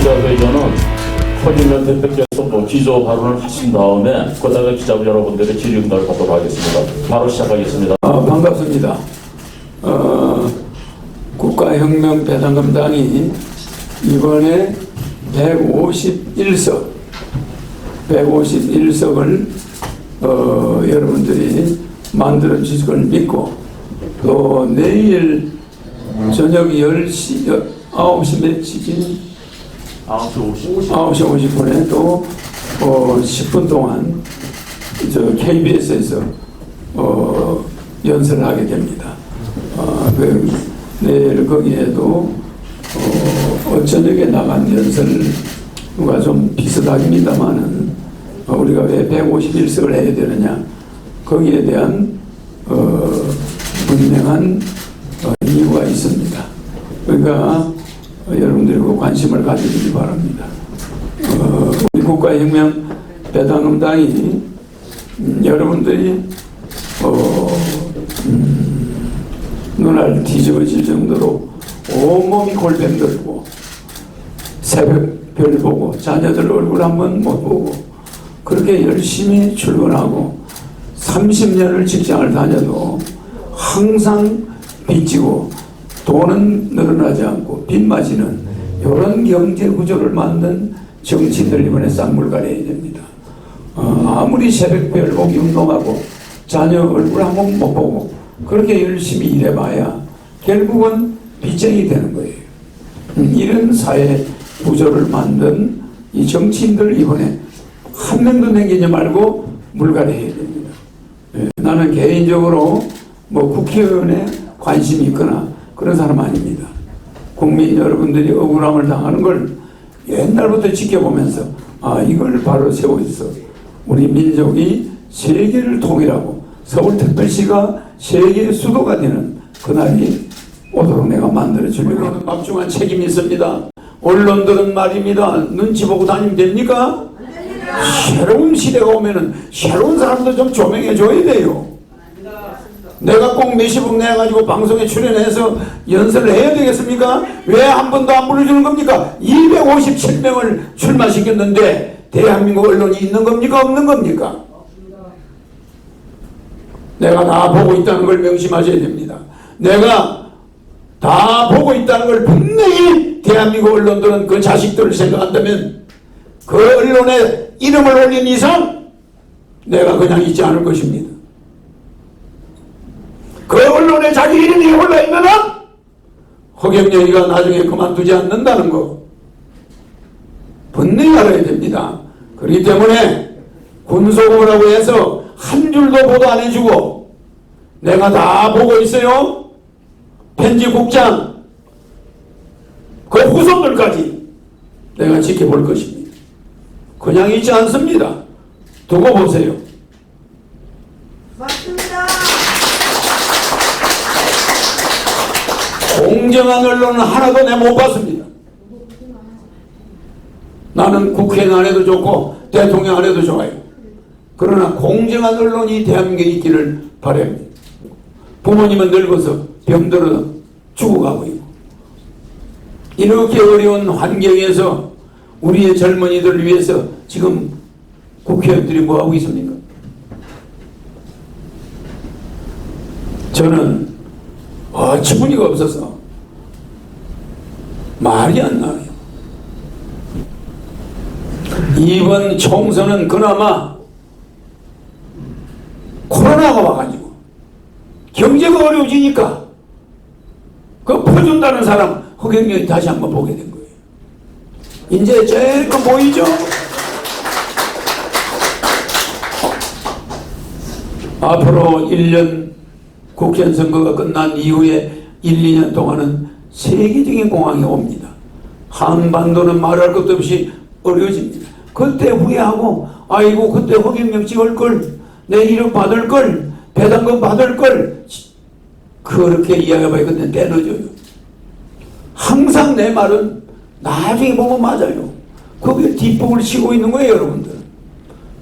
기자회견은 허진명 대표께서 기조 발언을 하신 다음에 그다음에 기자 여러분들의 질의응답을 받도록 하겠습니다. 바로 시작하겠습니다. 반갑습니다. 국가혁명배당금당이 이번에 151석을 여러분들이 만들어 주실 걸 믿고, 또 내일 저녁 9시 며칠지? 9시 50분에 또 10분 동안 KBS에서 연설을 하게 됩니다. 내일 거기에도 저녁에 나간 연설과 좀 비슷합니다만은 우리가 왜 151석을 해야 되느냐, 거기에 대한 분명한 이유가 있습니다. 그러니까 여러분들이 그 관심을 가지시기 바랍니다. 우리 국가혁명배당금당이 여러분들이 눈알 뒤집어질 정도로 온몸이 골병들고 새벽별 보고 자녀들 얼굴 한번 못 보고 그렇게 열심히 출근하고 30년을 직장을 다녀도 항상 빚지고 돈은 늘어나지 않고 빚 맞이는 이런 경제 구조를 만든 정치인들 이번에 쌍물 가려야 됩니다. 아무리 새벽별 보기 운동하고 자녀 얼굴 한번 못 보고 그렇게 열심히 일해봐야 결국은 빚쟁이 되는 거예요. 이런 사회 구조를 만든 이 정치인들 이번에 한 명도 남기지 말고 물갈이해야 됩니다. 나는 개인적으로 국회의원에 관심이 있거나 그런 사람 아닙니다. 국민 여러분들이 억울함을 당하는 걸 옛날부터 지켜보면서 이걸 바로 세워서 우리 민족이 세계를 통일하고 서울특별시가 세계의 수도가 되는 그날이 오도록 내가 만들어 주려고 막중한 책임이 있습니다. 언론들은 말입니다. 눈치 보고 다니면 됩니까? 새로운 시대가 오면은 새로운 사람도 좀 조명해 줘야 돼요. 내가 꼭 몇십억 내가지고 방송에 출연해서 연설을 해야 되겠습니까? 왜 한 번도 안 불러주는 겁니까? 257명을 출마시켰는데 대한민국 언론이 있는 겁니까? 없는 겁니까? 내가 다 보고 있다는 걸 명심하셔야 됩니다. 내가 다 보고 있다는 걸 분명히 대한민국 언론들은 그 자식들을 생각한다면 그 언론에 이름을 올린 이상 내가 그냥 있지 않을 것입니다. 그 언론에 자기 이름이 올라있면은 허경영이가 나중에 그만두지 않는다는 거 분명히 알아야 됩니다. 그렇기 때문에 군소고라고 해서 한 줄도 보도 안 해주고 내가 다 보고 있어요. 편집국장 그 후손들까지 내가 지켜볼 것입니다. 그냥 있지 않습니다. 두고 보세요. 맞습니다. 공정한 언론은 하나도 내가 못 봤습니다. 나는 국회는 안 해도 좋고 대통령 안 해도 좋아요. 그러나 공정한 언론이 대한민국에 있기를 바랍니다. 부모님은 늙어서 병들어 죽어가고 있고 이렇게 어려운 환경에서 우리의 젊은이들을 위해서 지금 국회의원들이 뭐하고 있습니까? 저는 어처구니가 없어서 말이 안 나와요. 이번 총선은 그나마 코로나가 와가지고 경제가 어려워지니까 그 퍼준다는 사람 허경영이 다시 한번 보게 된 거예요. 이제 조금 보이죠? 앞으로 1년 국회의원 선거가 끝난 이후에 1, 2년 동안은 세계적인 공황이 옵니다. 한반도는 말할 것도 없이 어려워집니다. 그때 후회하고 아이고 그때 허경영 찍을걸, 내 이름 받을걸, 배당금 받을걸 그렇게 이야기해봐야 그때 때려줘요. 항상 내 말은 나중에 보면 맞아요. 거기에 뒷북을 치고 있는 거예요, 여러분들.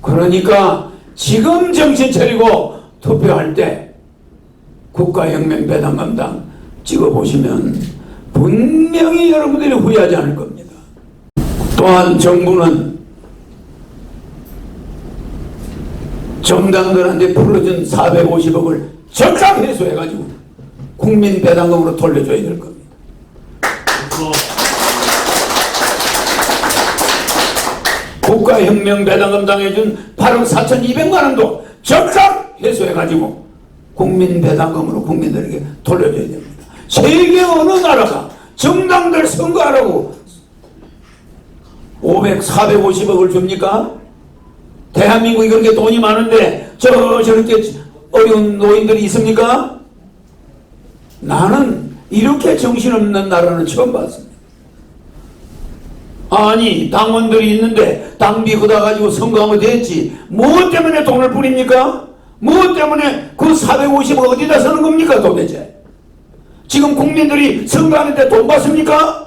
그러니까 지금 정신 차리고 투표할 때 국가혁명배당금당 찍어보시면 분명히 여러분들이 후회하지 않을 겁니다. 또한 정부는 정당들한테 풀어준 450억을 적당 회수해가지고 국민 배당금으로 돌려줘야 될 겁니다. 국가혁명 배당금 당해준 8억 4,200만 원도 적당 회수해가지고 국민 배당금으로 국민들에게 돌려줘야 됩니다. 세계 어느 나라가 정당들 선거하라고 450억을 줍니까? 대한민국이 그렇게 돈이 많은데 저렇게 어려운 노인들이 있습니까? 나는 이렇게 정신없는 나라는 처음 봤습니다. 아니 당원들이 있는데 당비 걷어가지고 선거하면 됐지 뭐 때문에 돈을 뿌립니까? 뭐 때문에 그 450억 어디다 쓰는 겁니까 도대체? 지금 국민들이 선거하는데 돈 받습니까?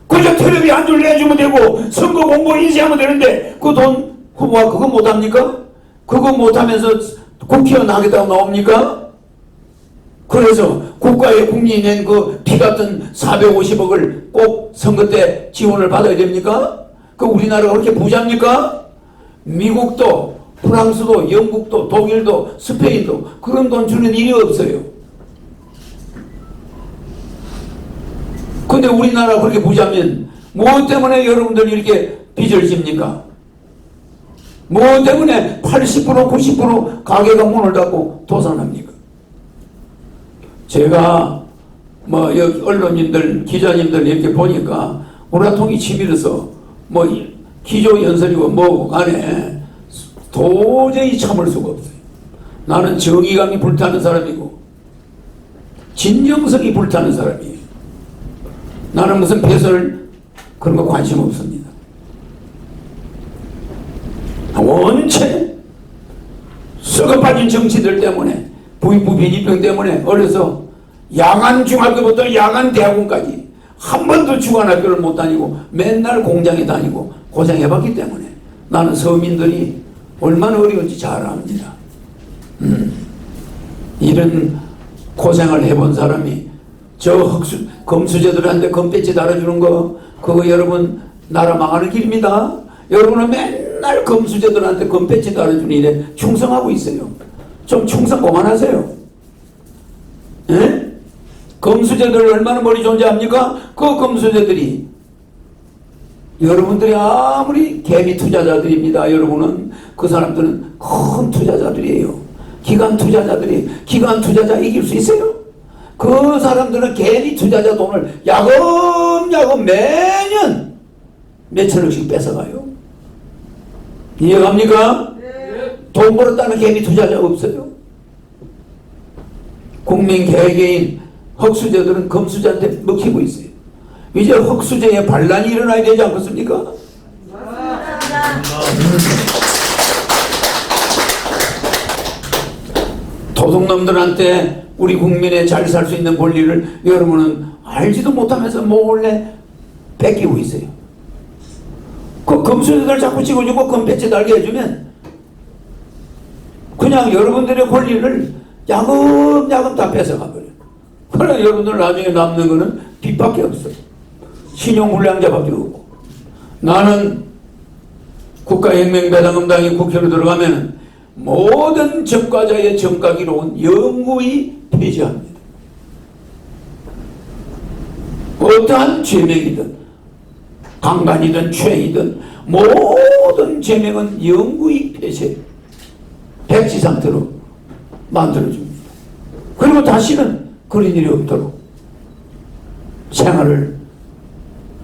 그저 텔레비 한 줄 내주면 되고 선거 공보 인쇄하면 되는데 그 돈 후보가 그거 못합니까? 그거 못하면서 국회의원 하겠다고 나옵니까? 그래서 국가에 국민이 낸 그 피 같은 450억을 꼭 선거 때 지원을 받아야 됩니까? 그 우리나라가 그렇게 부자입니까? 미국도 프랑스도 영국도 독일도 스페인도 그런 돈 주는 일이 없어요. 근데 우리나라 그렇게 부자면 뭐 때문에 여러분들이 이렇게 빚을 집니까? 뭐 때문에 80% 90% 가게가 문을 닫고 도산합니까? 제가 뭐 여기 언론인들 기자님들 이렇게 보니까 우라통이 치밀어서 뭐 기조연설이고 뭐고 간에 도저히 참을 수가 없어요. 나는 정의감이 불타는 사람이고 진정성이 불타는 사람이에요. 나는 무슨 배설 그런 거 관심 없습니다. 원체 썩어빠진 정치들 때문에 부익부 비리병 때문에 어려서 야간 중학교부터 야간 대학원까지 한 번도 주간학교를 못 다니고 맨날 공장에 다니고 고생해봤기 때문에 나는 서민들이 얼마나 어려운지 잘 압니다. 이런 고생을 해본 사람이 저 검수제들한테 금배지 달아주는 거 그거 여러분 나라 망하는 길입니다. 여러분은 맨날 검수제들한테 금배지 달아주는 일에 충성하고 있어요. 좀 충성 그만하세요. 예? 검수제들 얼마나 머리 좋은지 압니까? 그 검수제들이 여러분들이 아무리 개미 투자자들입니다. 여러분은 그 사람들은 큰 투자자들이에요. 기관 투자자 이길 수 있어요? 그 사람들은 개미 투자자 돈을 야금야금 매년 몇천억씩 뺏어가요. 이해갑니까? 네. 돈 벌었다는 개미 투자자 없어요. 국민 개개인 흑수저들은 검수저한테 먹히고 있어요. 이제 흑수저의 반란이 일어나야 되지 않겠습니까? 도둑놈들한테 우리 국민의 잘 살 수 있는 권리를 여러분은 알지도 못하면서 몰래 뺏기고 있어요. 그 검수저들 자꾸 찍어주고 금배지 달게 해주면 그냥 여러분들의 권리를 야금야금 다 뺏어가버려요. 그러나 여러분들 나중에 남는 거는 빚밖에 없어요. 신용불량자밖에 없고. 나는 국가혁명배당금당이 국회로 들어가면 모든 정가자의 정가기록은 영구히 폐지합니다. 어떠한 죄명이든 강간이든 죄이든 모든 죄명은 영구히 폐쇄 백지 상태로 만들어줍니다. 그리고 다시는 그런 일이 없도록 생활을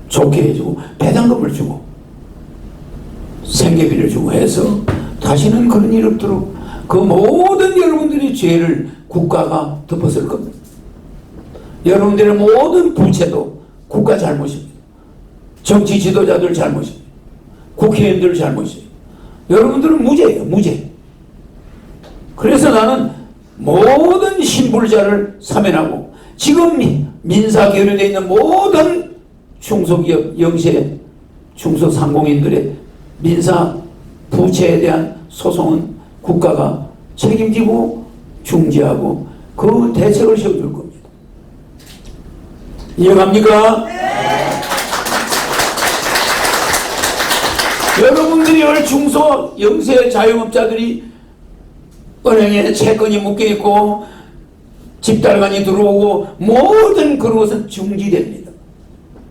좋게 해주고 배당금을 주고 생계비를 주고 해서 다시는 그런 일이 없도록 그 모든 여러분들의 죄를 국가가 덮었을 겁니다. 여러분들의 모든 부채도 국가 잘못입니다. 정치 지도자들 잘못입니다. 국회의원들 잘못이에요. 여러분들은 무죄예요. 무죄. 그래서 나는 모든 신불자를 사면하고 지금 민사 계류되어 있는 모든 중소기업 영세 중소상공인들의 민사 부채에 대한 소송은 국가가 책임지고 중지하고 그 대책을 세워줄 겁니다. 이해갑니까? 네. 인테리어 중소 영세 자영업자들이 은행에 채권이 묶여있고 집달간이 들어오고 모든 그런 것은 중지됩니다.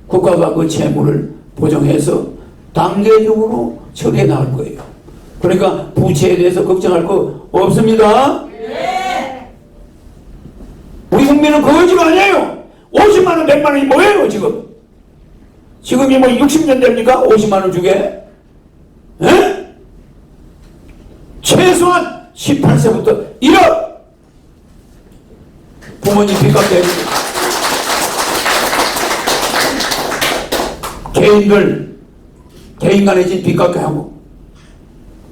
국가가 그 채무를 보정해서 단계적으로 처리해 나갈 거예요. 그러니까 부채에 대해서 걱정할 거 없습니다. 네. 우리 국민은 거지가 아니에요. 50만원 100만원이 뭐예요 지금? 지금이 뭐 60년 됩니까? 50만원 주게? 에? 최소한 18세부터 1억 부모님 빚갚게 해주세요. 개인 간에 진 빚갚게 하고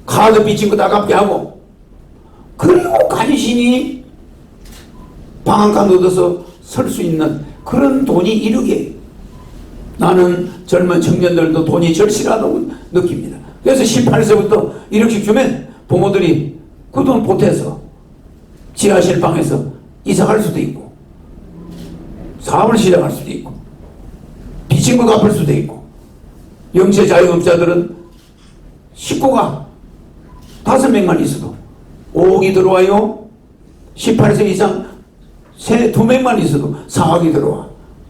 카드 빚진 거 다 갚게 하고 그리고 간신히 방 한 칸 얻어서 설 수 있는 그런 돈이 1억이에요. 나는 젊은 청년들도 돈이 절실하다고 느낍니다. 그래서 18세부터 1억씩 주면 부모들이 그 돈 보태서 지하실 방에서 이사갈 수도 있고 사업을 시작할 수도 있고 빚진 거 갚을 수도 있고 영세 자영업자들은 식구가 5명만 있어도 5억이 들어와요. 18세 이상 2명만 있어도 4억이 들어와.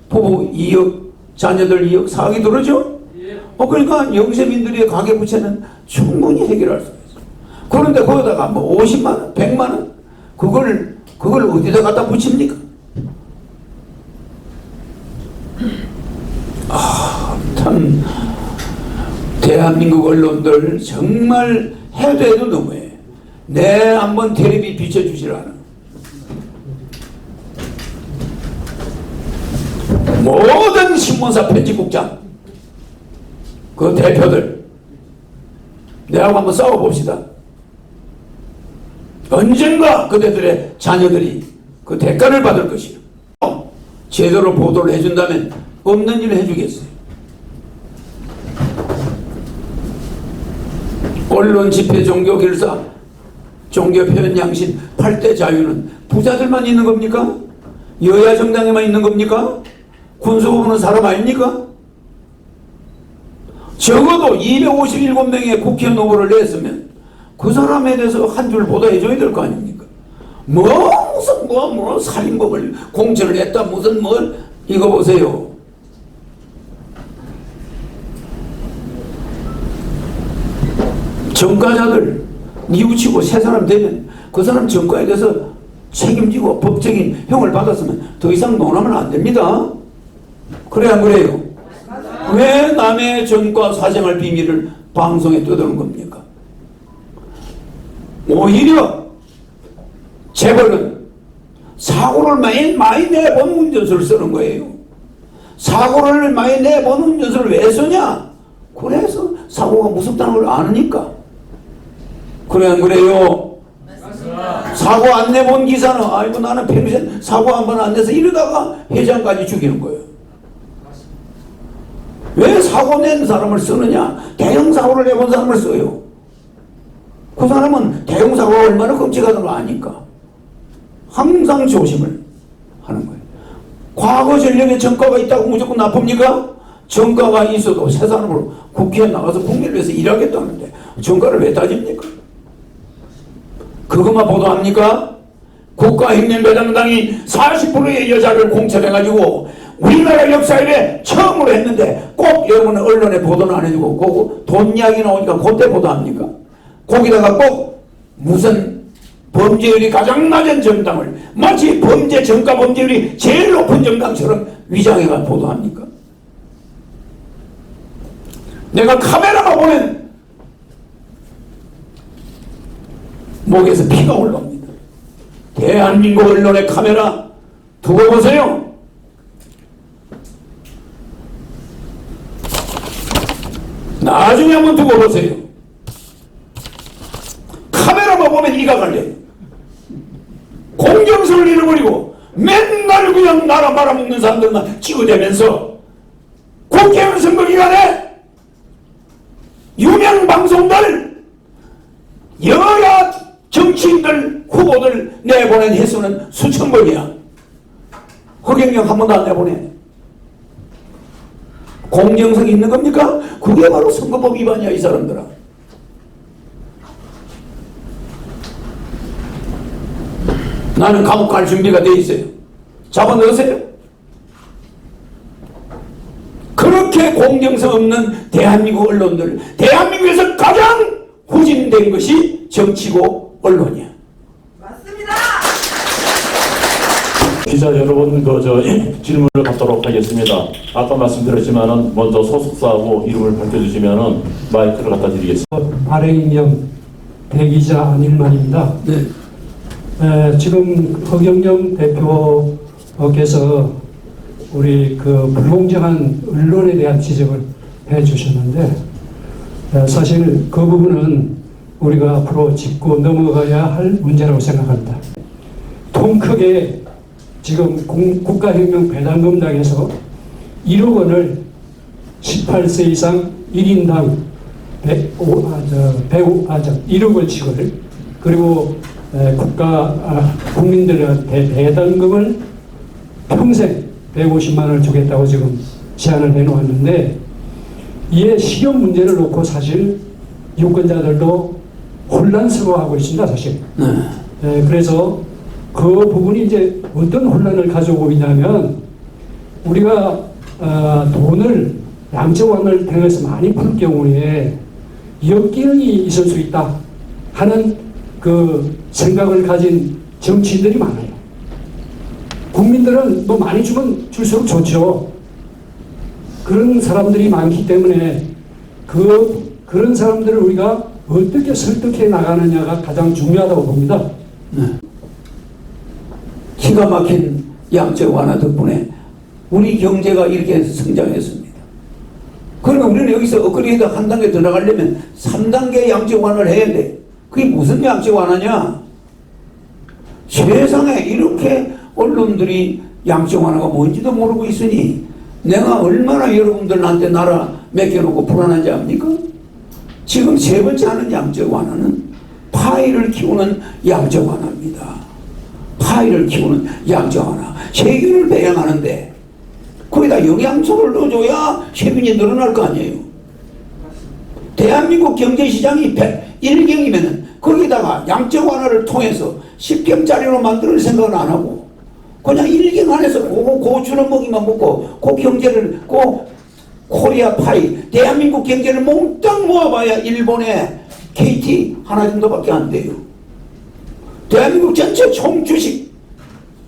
부부 2억, 자녀들 2억, 4억이 들어오죠? 그러니까 영세민들의 가계부채는 충분히 해결할 수 있어요. 그런데 거기다가 뭐 50만원, 100만원 그걸 어디다 갖다 붙입니까? 참 대한민국 언론들 정말 해도 해도 너무해. 내 한번 텔레비 비춰주질 않아. 모든 신문사 편집국장 그 대표들 내하고 한번 싸워봅시다. 언젠가 그대들의 자녀들이 그 대가를 받을 것이요. 제대로 보도를 해준다면 없는 일을 해주겠어요. 언론, 집회, 종교, 결사, 종교 표현, 양심, 8대 자유는 부자들만 있는 겁니까? 여야 정당에만 있는 겁니까? 군수 보는 사람 아닙니까? 적어도 257명의 국회의원 후보를 냈으면 그 사람에 대해서 한 줄 보도해줘야 될 거 아닙니까? 무슨 살인범을 공천을 했다 무슨 이거 보세요. 전과자들 뉘우치고 새 사람 되면 그 사람 전과에 대해서 책임지고 법적인 형을 받았으면 더 이상 논하면 안 됩니다. 그래 안 그래요? 왜 남의 전과 사생활 비밀을 방송에 떠드는 겁니까? 오히려 재벌은 사고를 많이 내본 운전수를 쓰는 거예요. 사고를 많이 내본 운전수를 왜 쓰냐? 그래서 사고가 무섭다는 걸 아니까. 그래 안 그래요? 사고 안 내본 기사는 아이고 나는 평생 사고 한 번 안 내서 이러다가 회장까지 죽이는 거예요. 왜 사고 낸 사람을 쓰느냐? 대형 사고를 내본 사람을 써요. 그 사람은 대형 사고가 얼마나 끔찍하다는 걸 아니까 항상 조심을 하는 거예요. 과거 전력에 전과가 있다고 무조건 나쁩니까? 전과가 있어도 새 사람으로 국회에 나가서 국민을 위해서 일하겠다는데 전과를 왜 따집니까? 그것만 보도합니까? 국가혁명배당당이 40%의 여자를 공천해가지고 우리나라 역사에 처음으로 했는데 꼭 여러분은 언론에 보도는 안 해주고 그 돈 이야기 나오니까 그때 보도합니까? 거기다가 꼭 무슨 범죄율이 가장 낮은 정당을 마치 전과 범죄율이 제일 높은 정당처럼 위장해가 보도합니까? 내가 카메라가 보면 목에서 피가 올라옵니다. 대한민국 언론의 카메라 두고 보세요. 나중에 한번 두고 보세요. 카메라만 보면 이가 갈려요. 공정성을 잃어버리고 맨날 그냥 나라 말아먹는 사람들만 찍어대면서 국회의원 선거 기간에 유명 방송들 여야 정치인들 후보들 내보낸 횟수는 수천 번이야. 허경영 한 번도 안 내보내. 공정성이 있는 겁니까? 그게 바로 선거법 위반이야 이 사람들아. 나는 감옥 갈 준비가 돼 있어요. 잡아 넣으세요. 그렇게 공정성 없는 대한민국 언론들, 대한민국에서 가장 후진된 것이 정치고 언론이야. 맞습니다. 기자 여러분, 질문을 받도록 하겠습니다. 아까 말씀드렸지만은 먼저 소속사하고 이름을 밝혀주시면은 마이크를 갖다 드리겠습니다. 발행인형 대기자 안일만입니다. 네. 지금 허경영 대표께서 우리 그 불공정한 언론에 대한 지적을 해주셨는데 사실 그 부분은 우리가 앞으로 짚고 넘어가야 할 문제라고 생각합니다. 통 크게 지금 국가혁명 배당금당에서 1억 원을 18세 이상 1인당 1억 원씩을 그리고 국민들한테 배당금을 평생 150만 원을 주겠다고 지금 제안을 해놓았는데 이에 실효 문제를 놓고 사실 유권자들도 혼란스러워하고 있습니다, 사실. 그래서 그 부분이 이제 어떤 혼란을 가져오고 있냐면 우리가 돈을 양적완을 통해서 많이 풀 경우에 역기능이 있을 수 있다 하는 그 생각을 가진 정치인들이 많아요. 국민들은 뭐 많이 주면 줄수록 좋죠. 그런 사람들이 많기 때문에 그런 사람들을 우리가 어떻게 설득해 나가느냐가 가장 중요하다고 봅니다. 기가 막힌 양적 완화 덕분에 우리 경제가 이렇게 성장했습니다. 그러면 우리는 여기서 업그레이드 한 단계 더 나가려면 3단계 양적 완화를 해야 돼. 그게 무슨 양적 완화냐? 세상에 이렇게 언론들이 양적 완화가 뭔지도 모르고 있으니 내가 얼마나 여러분들한테 나라 맡겨놓고 불안한지 압니까? 지금 세 번째 하는 양적 완화는 파이를 키우는 양적 완화입니다. 파이를 키우는 양적 완화. 세균을 배양하는데 거기다 영양소를 넣어줘야 세균이 늘어날 거 아니에요. 대한민국 경제시장이 100일경이면 거기다가 양적 완화를 통해서 10경짜리로 만들 생각은 안 하고 그냥 1경 안에서 고주는 먹이만 먹고 그 경제를 코리아 파이 대한민국 경제를 몽땅 모아봐야 일본의 KT 하나 정도밖에 안 돼요. 대한민국 전체 총 주식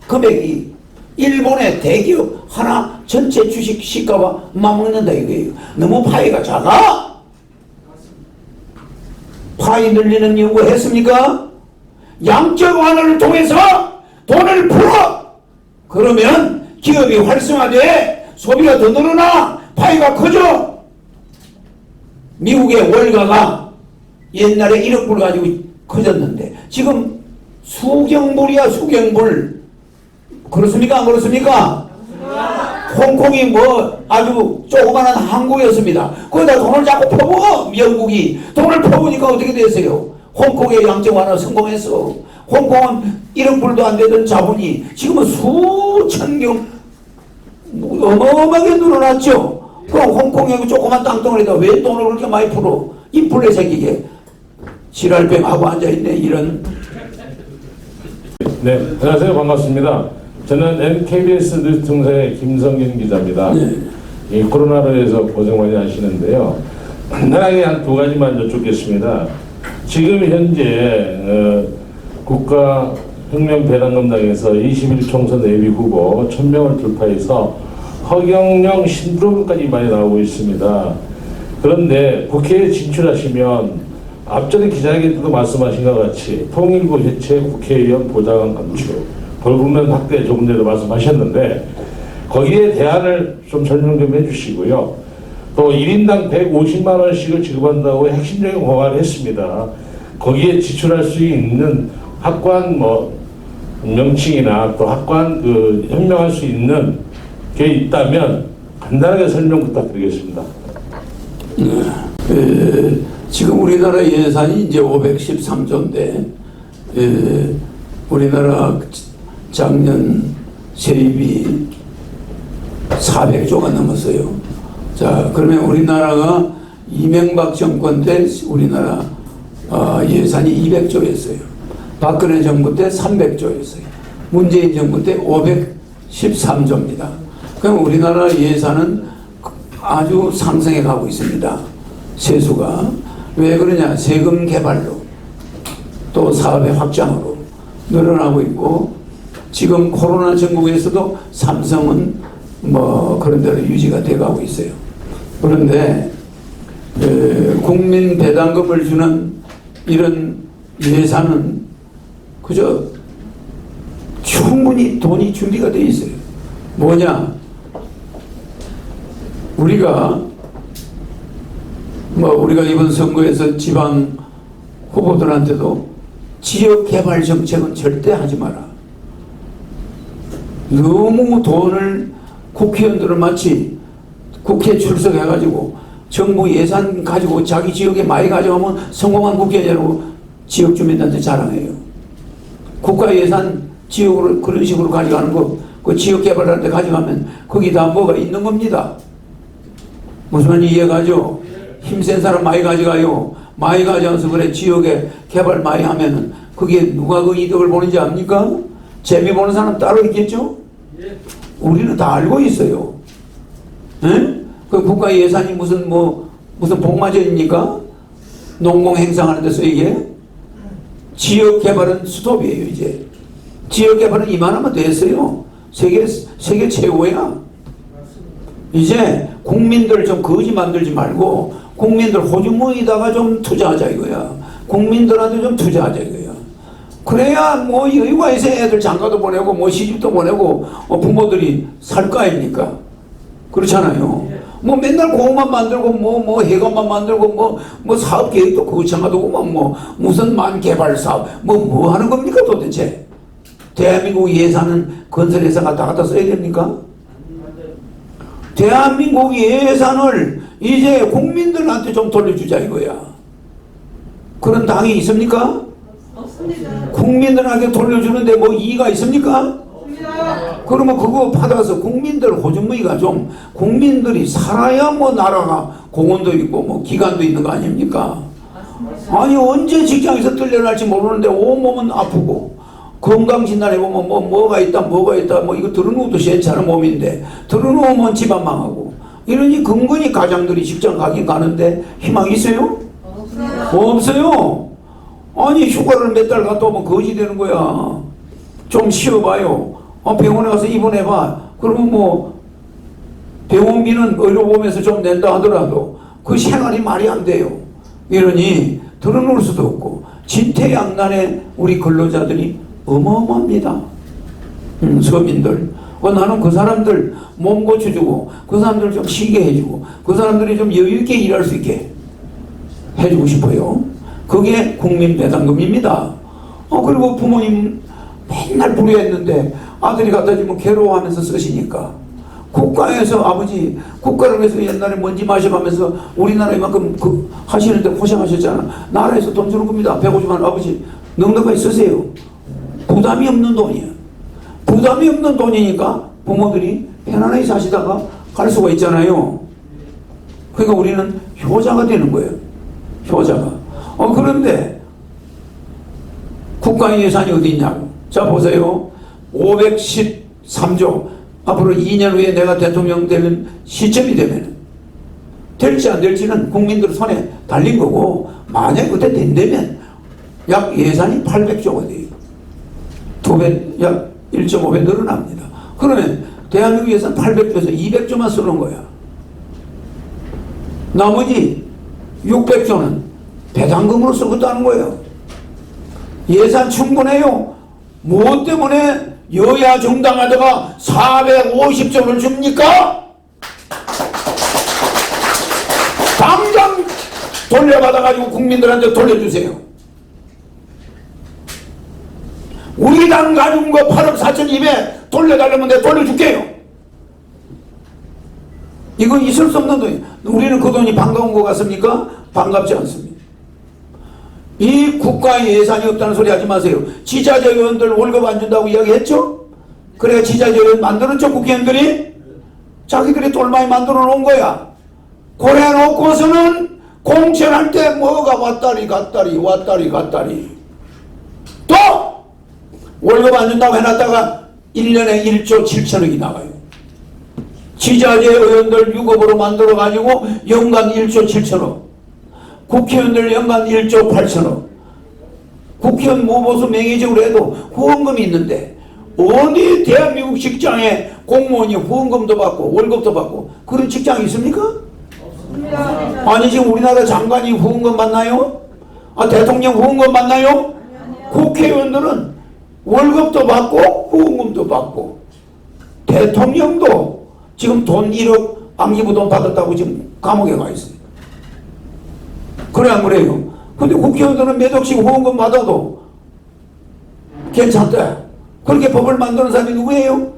금액이 일본의 대기업 하나 전체 주식 시가와 맞먹는다 이거예요. 너무 파이가 작아. 파이 늘리는 연구 했습니까? 양적 완화를 통해서 돈을 풀어. 그러면 기업이 활성화돼 소비가 더 늘어나 파이가 커져. 미국의 월가가 옛날에 1억 불 가지고 커졌는데 지금 수경불이야 수경불. 그렇습니까 안 그렇습니까? 홍콩이 뭐 아주 조그마한 항구였습니다. 거기다 돈을 자꾸 퍼부어. 영국이 돈을 퍼부니까 어떻게 됐어요? 홍콩의 양적 완화 성공했어. 홍콩은 1억 불도 안 되던 자본이 지금은 수천 경 어마어마하게 늘어났죠. 그럼 홍콩의 조그만 땅덩어리에다 왜 돈을 그렇게 많이 풀어? 인플레 생기게. 지랄병하고 앉아있네 이런. 네, 안녕하세요. 반갑습니다. 저는 NKBS 뉴스 통사의 김성균 기자입니다. 이 코로나로 해서 고생 많이 하시는데요. 간단하게 한 두 가지만 여쭙겠습니다. 지금 현재 국가혁명배당금당에서 21 총선 예비 후보 1000명을 돌파해서 허경영 신부름까지 많이 나오고 있습니다. 그런데 국회에 진출하시면 앞전에 기자회견 때도 말씀하신 것 같이 통일부 해체, 국회의원 보좌관 감축, 벌금면 확대 조금 전에도 말씀하셨는데 거기에 대안을 좀 설명 좀 해주시고요. 또 1인당 150만 원씩을 지급한다고 핵심적인 공약을 했습니다. 거기에 지출할 수 있는 학관 명칭이나 또 학관 현명할 수 있는 게 있다면 간단하게 설명 부탁드리겠습니다. 지금 우리나라 예산이 이제 513조인데 우리나라 작년 세입이 400조가 넘었어요. 자, 그러면 우리나라가 이명박 정권 때 우리나라 예산이 200조였어요. 박근혜 정부 때 300조였어요. 문재인 정부 때 513조입니다. 그럼 우리나라 예산은 아주 상승해 가고 있습니다. 세수가. 왜 그러냐? 세금 개발로 또 사업의 확장으로 늘어나고 있고, 지금 코로나 전국에서도 삼성은 뭐 그런 대로 유지가 돼 가고 있어요. 그런데 국민 배당금을 주는 이런 예산은 그저 충분히 돈이 준비가 돼 있어요. 뭐냐? 우리가 이번 선거에서 지방 후보들한테도 지역 개발 정책은 절대 하지 마라. 너무 돈을 국회의원들은 마치 국회에 출석해가지고 정부 예산 가지고 자기 지역에 많이 가져가면 성공한 국회의원이라고 지역 주민들한테 자랑해요. 국가 예산 지역으로 그런 식으로 가져가는 거, 그 지역 개발하는데 가져가면 거기다 뭐가 있는 겁니다. 무슨 말인지 이해가죠? 힘센 사람 많이 가져가요. 많이 가져가서 그래 지역에 개발 많이 하면은 그게 누가 그 이득을 보는지 압니까? 재미 보는 사람 따로 있겠죠? 우리는 다 알고 있어요. 에? 그 국가 예산이 무슨 복마전입니까? 농공 행상하는 데서 이게 지역 개발은 스톱이에요. 이제 지역 개발은 이만하면 됐어요. 세계 최고야. 이제 국민들 좀 거지 만들지 말고 국민들 호주머니에다가 좀 투자하자 이거야. 국민들한테 좀 투자하자 이거야. 그래야 뭐 여유가 있어. 애들 장가도 보내고 뭐 시집도 보내고 부모들이 살 거 아닙니까? 그렇잖아요. 뭐 맨날 공업만 만들고 뭐 해관만 만들고 뭐 사업 계획도 거창하다고 뭐 무슨 만개발 사업 뭐 하는 겁니까 도대체? 대한민국 예산은 건설 예산 갖다 써야 됩니까? 대한민국 예산을 이제 국민들한테 좀 돌려주자 이거야. 그런 당이 있습니까? 없습니다. 국민들한테 돌려주는데 뭐 이의가 있습니까? 그러면 그거 받아서 국민들 호주머니가 좀 국민들이 살아야 뭐 나라가 공원도 있고 뭐 기관도 있는 거 아닙니까? 아니 언제 직장에서 뚫려날지 모르는데 온몸은 아프고 건강진단해 보면 뭐가 있다 뭐 이거 들어놓어도 시원찮은 몸인데 들어놓으면 집안 망하고 이러니 근근히 가장들이 직장 가긴 가는데 희망이 있어요? 없어요. 아니 휴가를 몇 달 갔다 오면 거지 되는 거야. 좀 쉬어봐요. 병원에 가서 입원해봐. 그러면 뭐 병원비는 의료보험에서 좀 낸다 하더라도 그 생활이 말이 안 돼요. 이러니 들어놓을 수도 없고 진퇴양난에 우리 근로자들이 어마어마합니다. 서민들. 나는 그 사람들 몸 고쳐주고 그 사람들 좀 쉬게 해주고 그 사람들이 좀 여유있게 일할 수 있게 해주고 싶어요. 그게 국민배당금입니다. 그리고 부모님 맨날 불효했는데 아들이 갖다 주면 괴로워하면서 쓰시니까 국가에서 아버지 국가를 위해서 옛날에 먼지 마셔가면서 우리나라 이만큼 하시는데 고생하셨잖아. 나라에서 돈 주는 겁니다. 150만 원 아버지 넉넉하게 쓰세요. 부담이 없는 돈이에요. 부담이 없는 돈이니까 부모들이 편안하게 사시다가 갈 수가 있잖아요. 그러니까 우리는 효자가 되는 거예요. 효자가. 그런데 국가 예산이 어디 있냐고. 자 보세요. 513조. 앞으로 2년 후에 내가 대통령 되는 시점이 되면 될지 안 될지는 국민들 손에 달린 거고 만약에 그때 된다면 약 예산이 800조가 돼요. 2배, 약 1.5배 늘어납니다. 그러면 대한민국 예산 800조에서 200조만 쓰는 거야. 나머지 600조는 배당금으로 쓰겠다는 거예요. 예산 충분해요. 무엇 때문에 여야 정당하다가 450조를 줍니까? 당장 돌려받아가지고 국민들한테 돌려주세요. 우리 당 가진 거 8억 4,200 돌려달라면 내가 돌려줄게요. 이거 있을 수 없는 돈이에요. 우리는 그 돈이 반가운 거 같습니까? 반갑지 않습니다. 이 국가의 예산이 없다는 소리 하지 마세요. 지자체 의원들 월급 안 준다고 이야기했죠? 그래야 지자체 의원 만들었죠, 국회의원들이? 자기들이 돈 많이 만들어 놓은 거야. 그래 놓고서는 공천할 때 뭐가 왔다리 갔다리 또 월급 안 준다고 해놨다가 1년에 1조 7천억이 나가요. 지자체 의원들 유급으로 만들어가지고 연간 1조 7천억, 국회의원들 연간 1조 8천억. 국회의원 무보수 명예직으로 해도 후원금이 있는데 어디 대한민국 직장에 공무원이 후원금도 받고 월급도 받고 그런 직장이 있습니까? 없습니다. 아니 지금 우리나라 장관이 후원금 받나요? 대통령 후원금 받나요? 국회의원들은 월급도 받고 후원금도 받고, 대통령도 지금 돈 1억 안기부 돈 받았다고 지금 감옥에 가 있어요. 그래 안 그래요? 근데 국회의원들은 몇 억씩 후원금 받아도 괜찮대. 그렇게 법을 만드는 사람이 누구예요?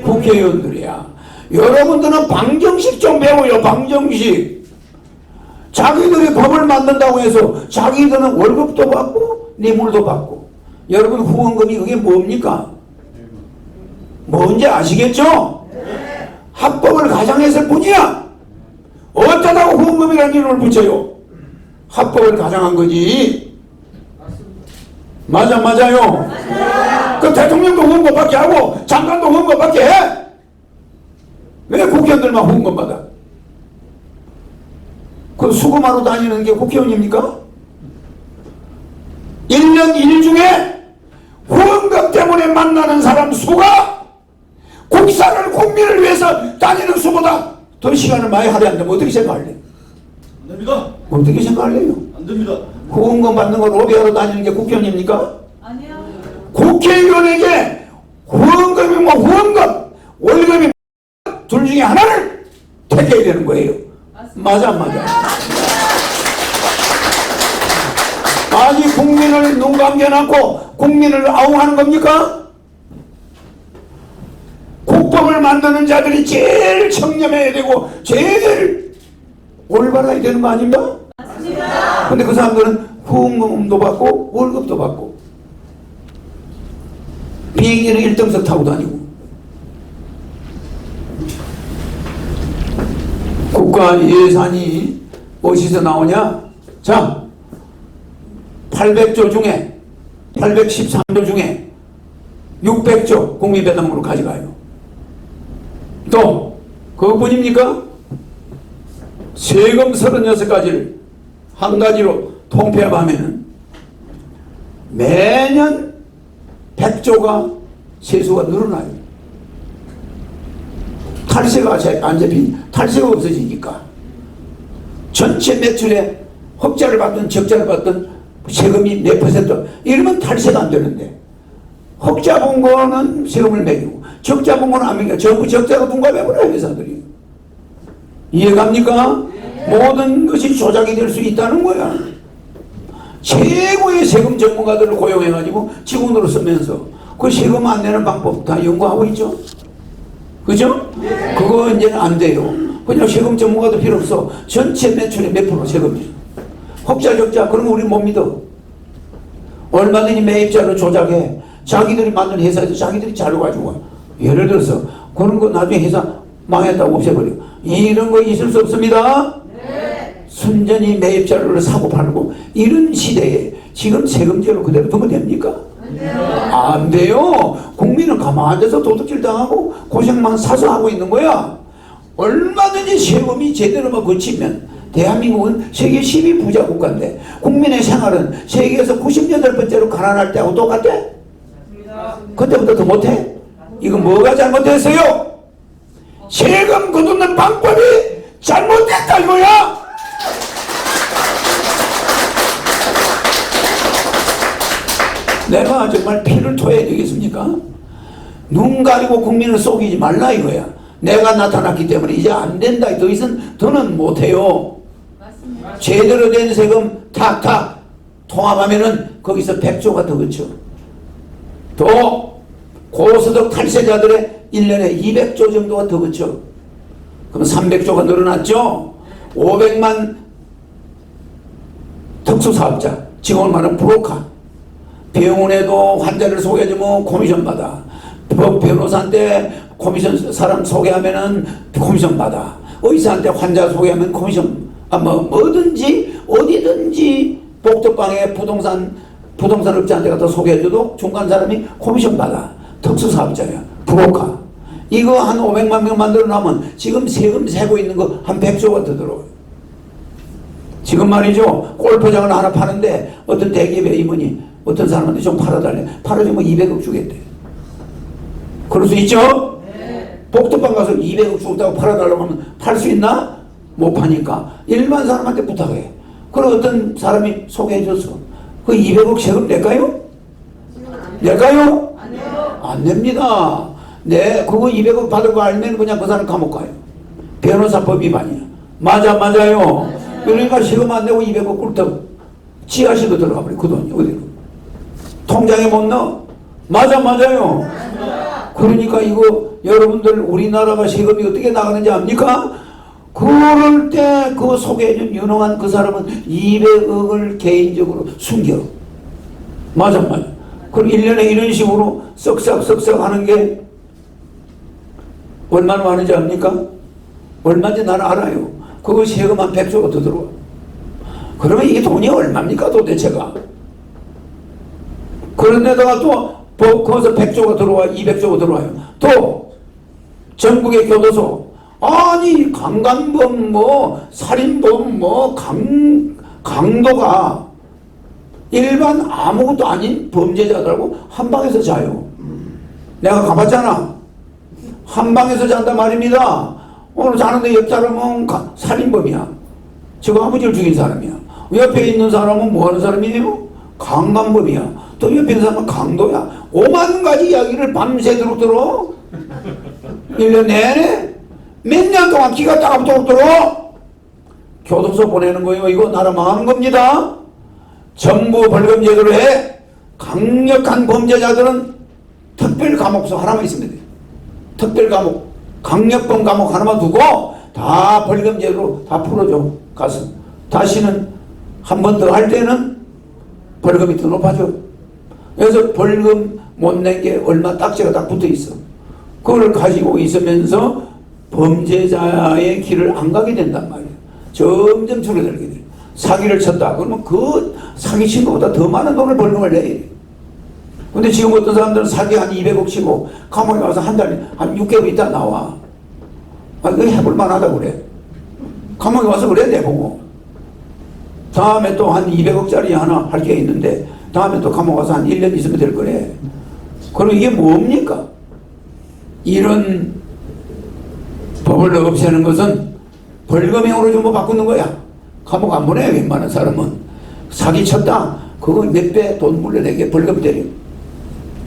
국회의원들이야. 여러분들은 방정식 좀 배워요. 방정식. 자기들이 법을 만든다고 해서 자기들은 월급도 받고 뇌물도 받고. 여러분 후원금이 그게 뭡니까? 뭔지 아시겠죠? 합법을 가장했을 뿐이야. 어쩌다고 후원금이라는 이름을 붙여요? 합법을 가장한 거지. 맞아요. 그 대통령도 후원금 받게 하고 장관도 후원금 받게 해. 왜 국회의원들만 후원금 받아? 그 수금하러 다니는 게 국회의원입니까? 1년 1 중에 후원금 때문에 만나는 사람 수가 국사를 국민을 위해서 다니는 수보다 더 시간을 많이 할애한다면 어떻게 생각할래? 안 됩니다. 어떻게 생각할래요? 안 됩니다. 후원금 받는 거 로비하러 다니는 게 국회의원입니까? 아니요. 국회의원에게 후원금이 후원금, 월급이 둘 중에 하나를 택해야 되는 거예요. 맞아. 아니 국민을 눈 감겨놓고 국민을 아웅하는 겁니까? 국법을 만드는 자들이 제일 청렴해야 되고 제일 올바라야 되는 거 아닙니까? 맞습니다. 근데 그 사람들은 후원금도 받고 월급도 받고 비행기는 1등석 타고 다니고 국가 예산이 어디서 나오냐? 자, 800조 중에 813조 중에 600조 국민배당으로 가져가요. 또 그것뿐입니까? 세금 36가지를 한 가지로 통폐합하면 매년 100조가 세수가 늘어나요. 탈세가 안 잡힌 탈세가 없어지니까 전체 매출에 흑자를 받든 적자를 받든 세금이 몇 퍼센트 이러면 탈세가 안 되는데 흑자 본 거는 세금을 매기고 적자 본 거는 안 매기고 전부 적자로 분갑해버려요 회사들이. 이해갑니까? 모든 것이 조작이 될 수 있다는 거야. 최고의 세금 전문가들을 고용해가지고 직원으로 쓰면서 그 세금 안 내는 방법 다 연구하고 있죠. 그죠? 그거 이제는 안 돼요. 그냥 세금 전문가도 필요 없어. 전체 매출의 몇 프로 세금이. 흑자 적자 그런 거 우리 못 믿어. 얼마든지 매입자를 조작해. 자기들이 만든 회사에서 자기들이 자료 가지고 와. 예를 들어서 그런 거 나중에 회사 망했다고 없애버려. 이런 거 있을 수 없습니다. 순전히 매입자료를 사고 팔고 이런 시대에 지금 세금제로 그대로 두면 됩니까? 안 돼요. 국민은 가만히 앉아서 도둑질 당하고 고생만 사서 하고 있는 거야. 얼마든지 세금이 제대로만 거치면 대한민국은 세계 10위 부자 국가인데 국민의 생활은 세계에서 98번째로 가난할 때하고 똑같아? 그때부터 더 못해? 이건 뭐가 잘못됐어요? 세금 거두는 방법이 잘못됐다 이거야. 내가 정말 피를 토해야 되겠습니까? 눈 가리고 국민을 속이지 말라 이거야. 내가 나타났기 때문에 이제 안 된다. 더 이상 더는 못해요. 맞습니다. 제대로 된 세금 탁탁 통합하면은 거기서 100조가 더 그쳐. 또 고소득 탈세자들의 1년에 200조 정도가 더 그쳐. 그럼 300조가 늘어났죠. 500만 특수사업자, 직원 많은 브로커, 병원에도 환자를 소개해주면 코미션 받아. 변호사한테 코미션 사람 소개하면은 코미션 받아. 의사한테 환자 소개하면 코미션. 뭐든지 어디든지 복덕방에 부동산 부동산 업자한테 갖다 소개해줘도 중간 사람이 코미션 받아. 특수사업자야. 브로커. 이거 한 500만 명 만들어 놓으면 지금 세금 세고 있는 거 한 100조가 더 들어와요. 지금 말이죠. 골프장을 하나 파는데 어떤 대기업의 임원이 어떤 사람한테 좀 팔아달래. 팔아주면 200억 주겠대. 그럴 수 있죠? 네. 복덕방 가서 200억 주겠다고 팔아달라고 하면 팔 수 있나? 못 파니까 일반 사람한테 부탁해. 그럼 어떤 사람이 소개해줘서 그 200억 세금 낼까요? 낼까요? 안 돼요. 안 냅니다. 네, 그거 200억 받은 거 알면 그냥 그 사람 감옥 가요. 변호사법 위반이야. 맞아요. 그러니까 세금 안 내고 200억 꿀떡 지하실로 들어가 버려. 그 돈이 어디로? 통장에 못 넣어. 맞아요. 그러니까 이거 여러분들 우리나라가 세금이 어떻게 나가는지 압니까? 그럴 때 그 소개해준 유능한 그 사람은 200억을 개인적으로 숨겨. 맞아. 그럼 1년에 이런 식으로 썩싹 하는 게 얼마나 많은지 압니까? 얼마인지 나는 알아요. 그거 세금 한 100조가 더 들어와. 그러면 이게 돈이 얼마입니까 도대체가? 그런데다가 또 거기서 100조가 들어와 200조가 들어와요. 또 전국의 교도소 아니 강간범 살인범 강도가 일반 아무것도 아닌 범죄자들하고 한 방에서 자요. 내가 가봤잖아. 한 방에서 잔단 말입니다. 오늘 자는데 옆 사람은 살인범이야. 지금 아버지를 죽인 사람이야. 옆에 있는 사람은 뭐 하는 사람이에요? 강간범이야. 또 옆에 있는 사람은 강도야. 5만 가지 이야기를 밤새도록 들어. 1년 내내 몇 년 동안 기가 따갑도록 들어. 교도소 보내는 거예요. 이거 나라 망하는 겁니다. 전부 벌금 제도로 해. 강력한 범죄자들은 특별 감옥소 하나만 있으면 돼. 특별 감옥, 강력범 감옥 하나만 두고 다 벌금 제도로 다 풀어줘. 가서 다시는 한 번 더 할 때는 벌금이 더 높아져. 그래서 벌금 못 낸 게 얼마 딱지가 딱 붙어 있어. 그걸 가지고 있으면서 범죄자의 길을 안 가게 된단 말이야. 점점 줄어들게 돼. 사기를 쳤다. 그러면 그 사기친 것보다 더 많은 돈을 벌금을 내야. 근데 지금 어떤 사람들은 사기 한 200억 치고 감옥에 가서 한 달에 한 6개월 있다 나와. 아, 그거 해볼 만하다 그래. 감옥에 와서 그래 내보고. 다음에 또 한 200억짜리 하나 할 게 있는데 다음에 또 감옥 가서 한 1년 있으면 될 거래. 그럼 이게 뭡니까? 이런 법을 없애는 것은 벌금형으로 좀 바꾸는 거야. 감옥 안 보내. 웬만한 사람은 사기 쳤다. 그거 몇 배 돈 물려내게 벌금 때려.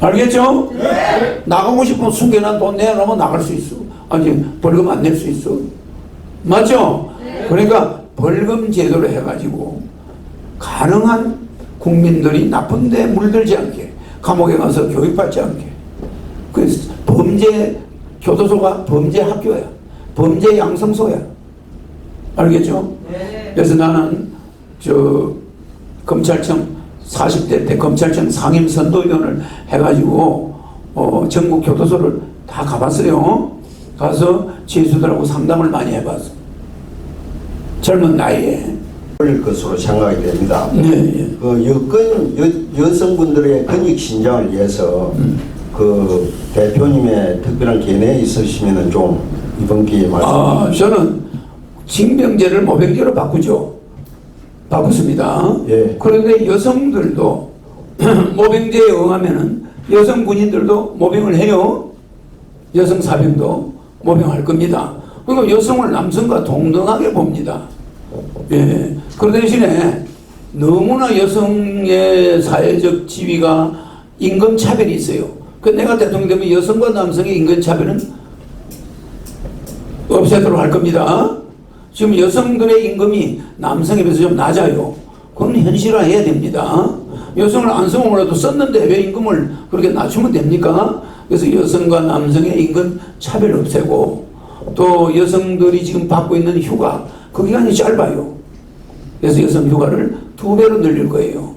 알겠죠? 네. 나가고 싶으면 숨겨놓은 돈 내놓으면 나갈 수 있어. 아니 벌금 안 낼 수 있어. 맞죠? 네. 그러니까 벌금 제도로 해가지고 가능한 국민들이 나쁜 데 물들지 않게 감옥에 가서 교육받지 않게. 그래서 범죄 교도소가 범죄 학교야. 범죄 양성소야. 알겠죠? 네. 그래서 나는 검찰청 40대 때 검찰청 상임선도위원을 해가지고 전국 교도소를 다 가봤어요. 가서 죄수들하고 상담을 많이 해봤어. 젊은 나이에. 올릴 것으로 생각이 됩니다. 네. 그 여성분들의 권익 신장을 위해서 그 대표님의 특별한 견해 있으시면 좀 이번 기회에 말씀. 저는 징병제를 모병제로 바꾸죠. 바꿨습니다. 예. 그런데 여성들도 모병제에 응하면은 여성 군인들도 모병을 해요. 여성 사병도 모병할 겁니다. 그러니까 여성을 남성과 동등하게 봅니다. 예. 그 대신에 너무나 여성의 사회적 지위가 임금차별이 있어요. 그 내가 대통령 되면 여성과 남성의 임금차별은 없애도록 할 겁니다. 지금 여성들의 임금이 남성에 비해서 좀 낮아요. 그건 현실화해야 됩니다. 여성을 안성으로라도 썼는데 왜 임금을 그렇게 낮추면 됩니까? 그래서 여성과 남성의 임금 차별 없애고 또 여성들이 지금 받고 있는 휴가 그 기간이 짧아요. 그래서 여성 휴가를 2배로 늘릴 거예요.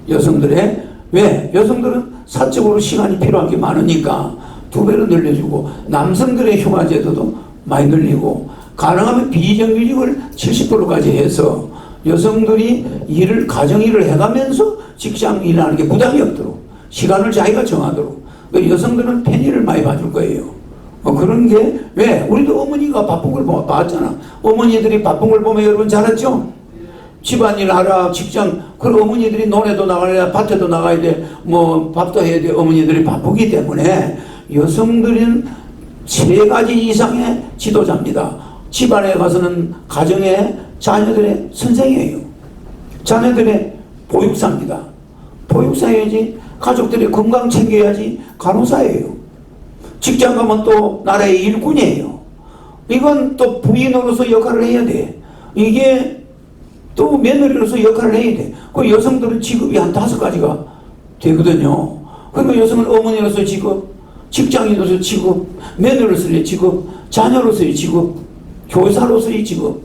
여성들의 왜? 여성들은 사적으로 시간이 필요한 게 많으니까 2배로 늘려주고 남성들의 휴가 제도도 많이 늘리고 가능하면 비정규직을 70%까지 해서 여성들이 일을 가정 일을 해가면서 직장 일을 하는 게 부담이 없도록 시간을 자기가 정하도록 여성들은 편의를 많이 봐줄 거예요. 그런 게 왜? 우리도 어머니가 바쁜 걸 봤잖아. 어머니들이 바쁜 걸 보면 여러분 잘 알았죠? 집안일 하라, 직장, 그럼 어머니들이 논에도 나가야 돼, 밭에도 나가야 돼, 뭐 밥도 해야 돼. 어머니들이 바쁘기 때문에 여성들은 3가지 이상의 지도자입니다. 집안에 가서는 가정의 자녀들의 선생이에요. 자녀들의 보육사입니다. 보육사여야지. 가족들의 건강 챙겨야지. 간호사예요. 직장 가면 또 나라의 일꾼이에요. 이건 또 부인으로서 역할을 해야 돼. 이게 또 며느리로서 역할을 해야 돼. 그 여성들은 직업이 한 5가지가 되거든요. 그러니까 여성은 어머니로서 직업, 직장인으로서 직업, 며느리로서의 직업, 자녀로서의 직업, 교사로서의 직업,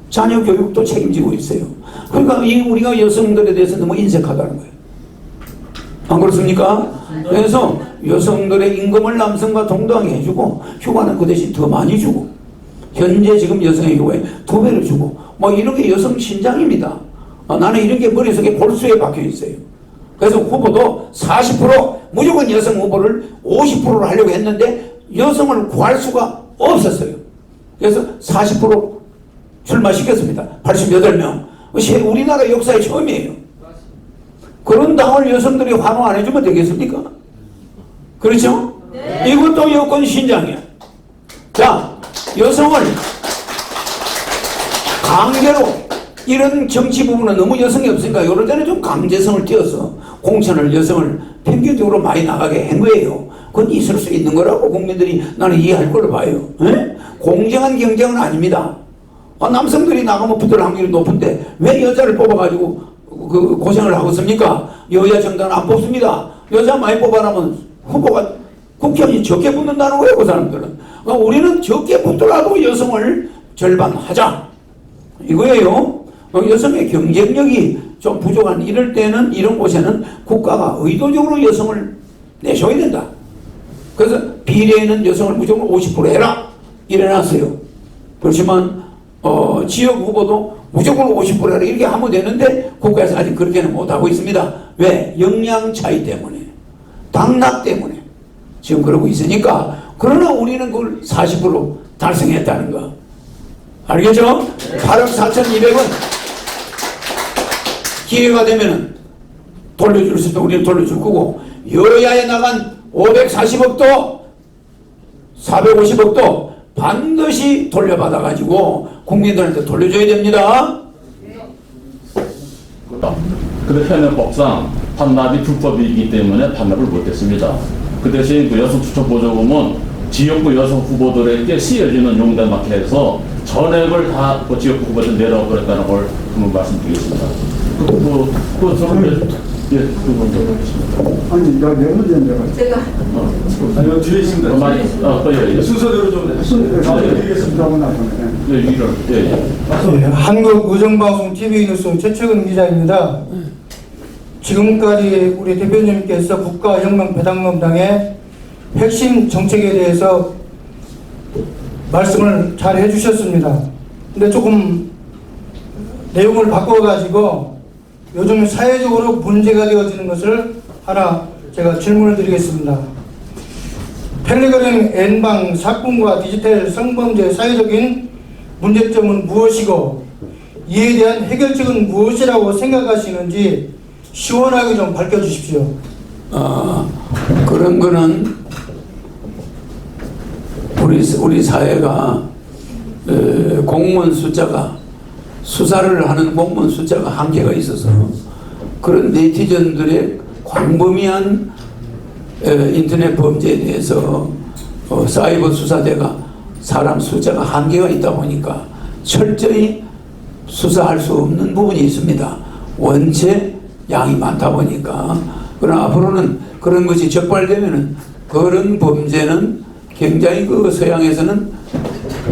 자녀 교육도 책임지고 있어요. 그러니까 우리가 여성들에 대해서 너무 인색하다는 거예요. 안 그렇습니까? 그래서 여성들의 임금을 남성과 동등하게 해주고 휴가는 그 대신 더 많이 주고 현재 지금 여성의 휴가에 2배를 주고 뭐 이런 게 여성 신장입니다. 나는 이런 게 머릿속에 골수에 박혀 있어요. 그래서 후보도 40% 무조건 여성 후보를 50%로 하려고 했는데 여성을 구할 수가 없었어요. 그래서 40% 출마시켰습니다. 88명. 우리나라 역사의 처음이에요. 그런 당을 여성들이 환호 안 해주면 되겠습니까? 그렇죠? 네. 이것도 여권 신장이야. 자, 여성을 강제로 이런 정치 부분은 너무 여성이 없으니까 이럴 때는 좀 강제성을 띄어서 공천을 여성을 평균적으로 많이 나가게 한 거예요. 그건 있을 수 있는 거라고 국민들이 나는 이해할 걸로 봐요. 에? 공정한 경쟁은 아닙니다. 남성들이 나가면 붙을 확률이 높은데 왜 여자를 뽑아가지고 그 고생을 하고 있습니까? 여야 정당은 안 뽑습니다. 여자 많이 뽑아라면 후보가 국회의원이 적게 붙는다는 거예요, 그 사람들은. 그러니까 우리는 적게 붙더라도 여성을 절반하자 이거예요. 여성의 경쟁력이 좀 부족한 이럴 때는 이런 곳에는 국가가 의도적으로 여성을 내셔야 된다. 그래서 비례에는 여성을 무조건 50% 해라 이래놨어요. 그렇지만 지역 후보도 무조건 50% 해라 이렇게 하면 되는데 국가에서 아직 그렇게는 못하고 있습니다. 왜? 역량 차이 때문에, 당락 때문에 지금 그러고 있으니까. 그러나 우리는 그걸 40% 달성했다는 거 알겠죠? 8억 4,200원 기회가 되면 돌려줄 수 있으면 우리는 돌려줄 거고, 여야에 나간 540억도 450억도 반드시 돌려받아가지고 국민들한테 돌려줘야 됩니다. 근데 현행법상 반납이 불법이기 때문에 반납을 못했습니다. 그 대신 그 여성 추천 보조금은 지역구 여성 후보들에게 쓰여지는 용도에 맞게 해서 전액을 다 그 지역구 후보들 내라고 그랬다는 걸 한번 말씀드리겠습니다. 예, 그분 하겠습니다. 아니, 내 문제인데. 제가 아니, 뒤에 있습니다. 예. 순서대로 좀 드리겠습니다. 예. 한국의정방송 TV 뉴스 최철근 기자입니다. 지금까지 우리 대표님께서 국가혁명배당론당의 핵심 정책에 대해서 말씀을 잘 해주셨습니다. 근데 조금 내용을 바꿔가지고 요즘 사회적으로 문제가 되어지는 것을 하나 제가 질문을 드리겠습니다. 텔레그램 N방 사건과 디지털 성범죄의 사회적인 문제점은 무엇이고 이에 대한 해결책은 무엇이라고 생각하시는지 시원하게 좀 밝혀주십시오. 그런 거는 우리 사회가 공무원 숫자가 수사를 하는 공무원 숫자가 한계가 있어서 그런 네티즌들의 광범위한 인터넷 범죄에 대해서 사이버 수사대가 사람 숫자가 한계가 있다 보니까 철저히 수사할 수 없는 부분이 있습니다. 원체 양이 많다 보니까. 그러나 앞으로는 그런 것이 적발되면은 그런 범죄는 굉장히 그 서양에서는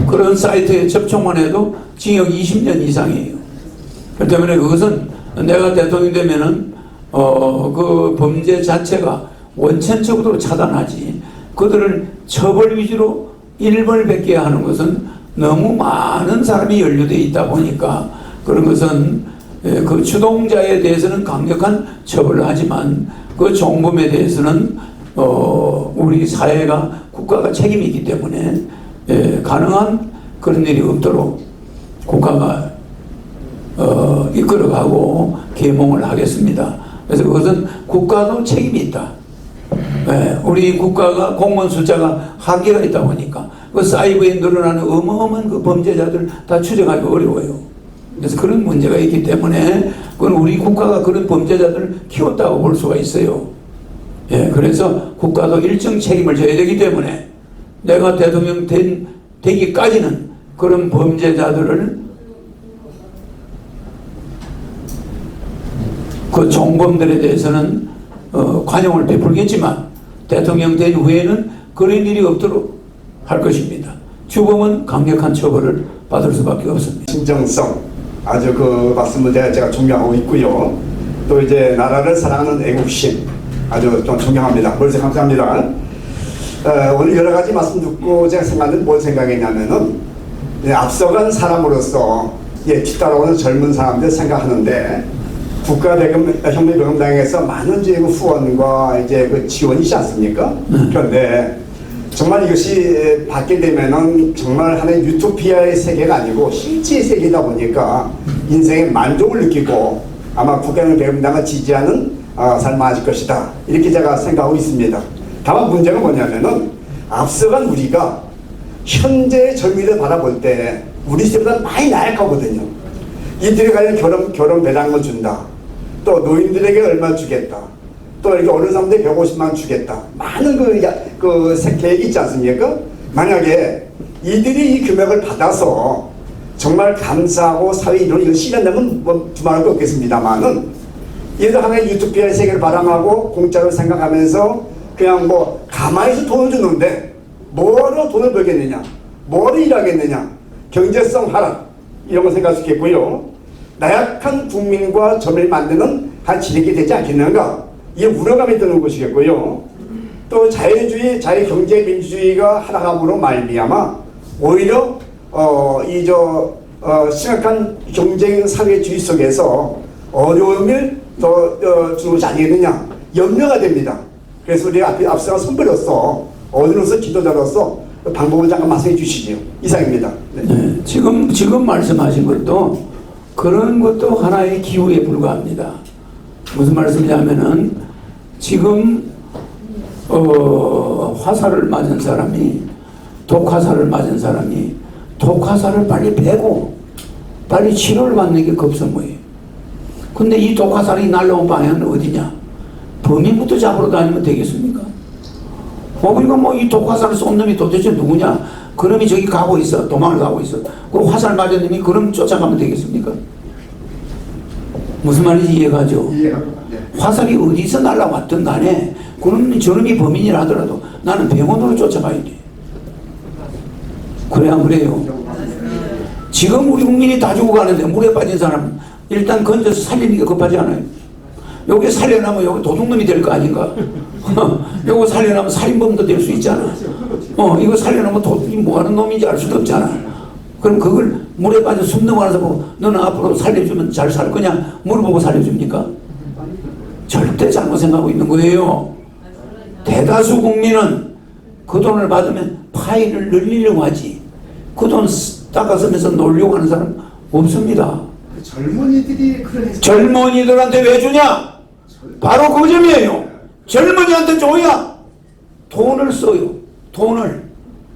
그런 사이트에 접촉만 해도 징역 20년 이상이에요. 그렇기 때문에 그것은 내가 대통령이 되면은 그 범죄 자체가 원천적으로 차단하지 그들을 처벌 위주로 일벌백계 하는 것은 너무 많은 사람이 연루되어 있다 보니까 그런 것은 그 주동자에 대해서는 강력한 처벌을 하지만 그 종범에 대해서는 우리 사회가 국가가 책임이 있기 때문에 가능한 그런 일이 없도록 국가가 이끌어가고 계몽을 하겠습니다. 그래서 그것은 국가도 책임이 있다. 우리 국가가 공무원 숫자가 한계가 있다 보니까 그 사이버에 늘어나는 어마어마한 그 범죄자들 다 추적하기 어려워요. 그래서 그런 문제가 있기 때문에 그건 우리 국가가 그런 범죄자들을 키웠다고 볼 수가 있어요. 그래서 국가도 일정 책임을 져야 되기 때문에 내가 대통령 되기까지는 그런 범죄자들을 그 종범들에 대해서는 관용을 베풀겠지만 대통령 된 후에는 그런 일이 없도록 할 것입니다. 주범은 강력한 처벌을 받을 수밖에 없습니다. 진정성 아주 그 말씀을 제가 존경하고 있고요. 또 이제 나라를 사랑하는 애국심 아주 좀 존경합니다. 벌써 감사합니다. 오늘 여러 가지 말씀 듣고 제가 생각하는 뭘 생각했냐면은 앞서간 사람으로서 뒤따라오는 젊은 사람들 생각하는데 국가혁명대금당에서 많은 후원과 이제 그 지원이 있지 않습니까? 그런데 정말 이것이 받게 되면은 정말 하나의 유토피아의 세계가 아니고 실제의 세계다 보니까 인생의 만족을 느끼고 아마 국가혁명대금당을 지지하는 삶을 맞을 것이다. 이렇게 제가 생각하고 있습니다. 다만 문제가 뭐냐면은 앞서간 우리가 현재의 젊은이들 바라볼 때 우리 세대보다 많이 나약하거든요. 이들에 관한 결혼 배당을 준다. 또 노인들에게 얼마 주겠다. 또 이렇게 어른 사람들에게 150만 주겠다. 많은 그 계획이 있지 않습니까? 만약에 이들이 이 금액을 받아서 정말 감사하고 사회 이론을 실현하면 뭐 두말할 거 없겠습니다만은 얘들 하나의 유토피아의 세계를 바람하고 공짜로 생각하면서 그냥 뭐 가만히서 돈을 주는데 뭐로 돈을 벌겠느냐, 뭐로 일하겠느냐, 경제성 하락 이런 거 생각할 수 있겠고요. 나약한 국민과 점을 만드는 한 지력이 되지 않겠는가, 이게 우려감이 드는 것이겠고요. 또 자유주의, 자유경제민주주의가 하락함으로 말미암아 오히려 심각한 경쟁 사회주의 속에서 어려움을 더 주는 것이 아니겠느냐 염려가 됩니다. 그래서 우리 앞서간 선배로서 어른으로서 지도자로서 방법을 잠깐 말씀해 주시죠. 이상입니다. 네. 지금 말씀하신 것도 그런 것도 하나의 기후에 불과합니다. 무슨 말씀이냐면은 지금 화살을 맞은 사람이 독화살을 맞은 사람이 독화살을 빨리 베고 빨리 치료를 받는 게 급선무예요. 근데 이 독화살이 날라온 방향은 어디냐? 범인부터 잡으러 다니면 되겠습니까? 그러니까 뭐 이 독화살을 쏜 놈이 도대체 누구냐? 그놈이 저기 가고 있어. 도망을 가고 있어. 그 화살 맞은 놈이 그럼 쫓아가면 되겠습니까? 무슨 말인지 이해가죠? 화살이 어디서 날라왔든 간에 그놈이 저놈이 범인이라 하더라도 나는 병원으로 쫓아가야 돼. 그래 안 그래요? 지금 우리 국민이 다 죽어가는데 물에 빠진 사람 일단 건져서 살리는 게 급하지 않아요? 여기 살려나면 여기 도둑놈이 될 거 아닌가? 요거 살려나면 살인범도 될 수 있잖아. 이거 살려나면 도둑이 뭐하는 놈인지 알 수도 없잖아. 그럼 그걸 물에 빠져 숨 넘어가서 보고 너는 앞으로 살려주면 잘 살 거냐? 물어보고 살려줍니까? 절대 잘못 생각하고 있는 거예요. 대다수 국민은 그 돈을 받으면 파일을 늘리려고 하지 그 돈 닦아서면서 놀려고 하는 사람 없습니다. 젊은이들이 그런 젊은이들한테 왜 주냐? 바로 그 점이에요. 젊은이한테 줘야 돈을 써요. 돈을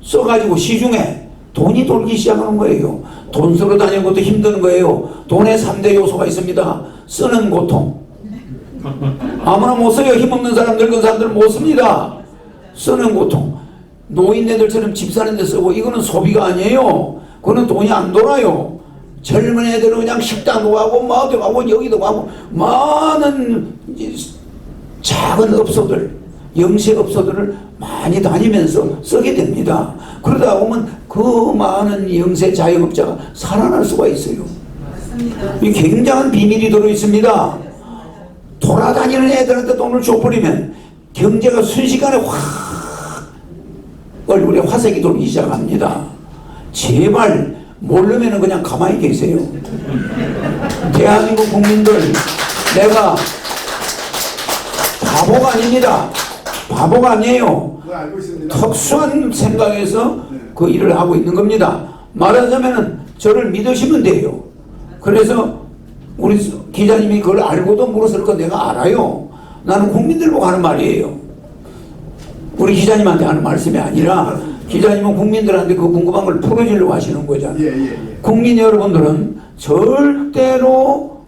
써가지고 시중에 돈이 돌기 시작하는 거예요. 돈 쓰러 다니는 것도 힘든 거예요. 돈의 3대 요소가 있습니다. 쓰는 고통. 아무나 못 써요. 힘없는 사람, 늙은 사람들은 못 씁니다. 쓰는 고통. 노인네들처럼 집 사는 데 쓰고 이거는 소비가 아니에요. 그거는 돈이 안 돌아요. 젊은 애들은 그냥 식당도 가고 뭐 어디 가고 여기도 가고 많은 작은 업소들, 영세업소들을 많이 다니면서 쓰게 됩니다. 그러다 보면 그 많은 영세 자영업자가 살아날 수가 있어요. 이 굉장한 비밀이 들어 있습니다. 돌아다니는 애들한테 돈을 줘버리면 경제가 순식간에 확 얼굴에 화색이 돌기 시작합니다. 제발 모르면은 그냥 가만히 계세요. 대한민국 국민들, 내가 바보가 아닙니다. 바보가 아니에요. 그거 알고 있습니다. 특수한 생각에서 그 일을 하고 있는 겁니다. 말하자면은 저를 믿으시면 돼요. 그래서 우리 기자님이 그걸 알고도 물었을 거 내가 알아요. 나는 국민들 보고 하는 말이에요. 우리 기자님한테 하는 말씀이 아니라 기자님은 국민들한테 그 궁금한 걸 풀어주려고 하시는 거잖아요. 국민 여러분들은 절대로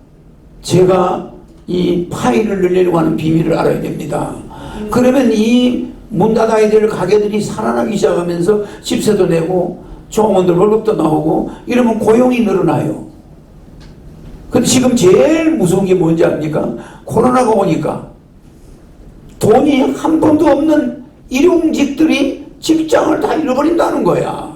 제가 이 파일을 늘리려고 하는 비밀을 알아야 됩니다. 그러면 이 문 닫아야 될 가게들이 살아나기 시작하면서 집세도 내고 종업원들 월급도 나오고 이러면 고용이 늘어나요. 근데 지금 제일 무서운 게 뭔지 압니까? 코로나가 오니까 돈이 한 번도 없는 일용직들이 직장을 다 잃어버린다는 거야.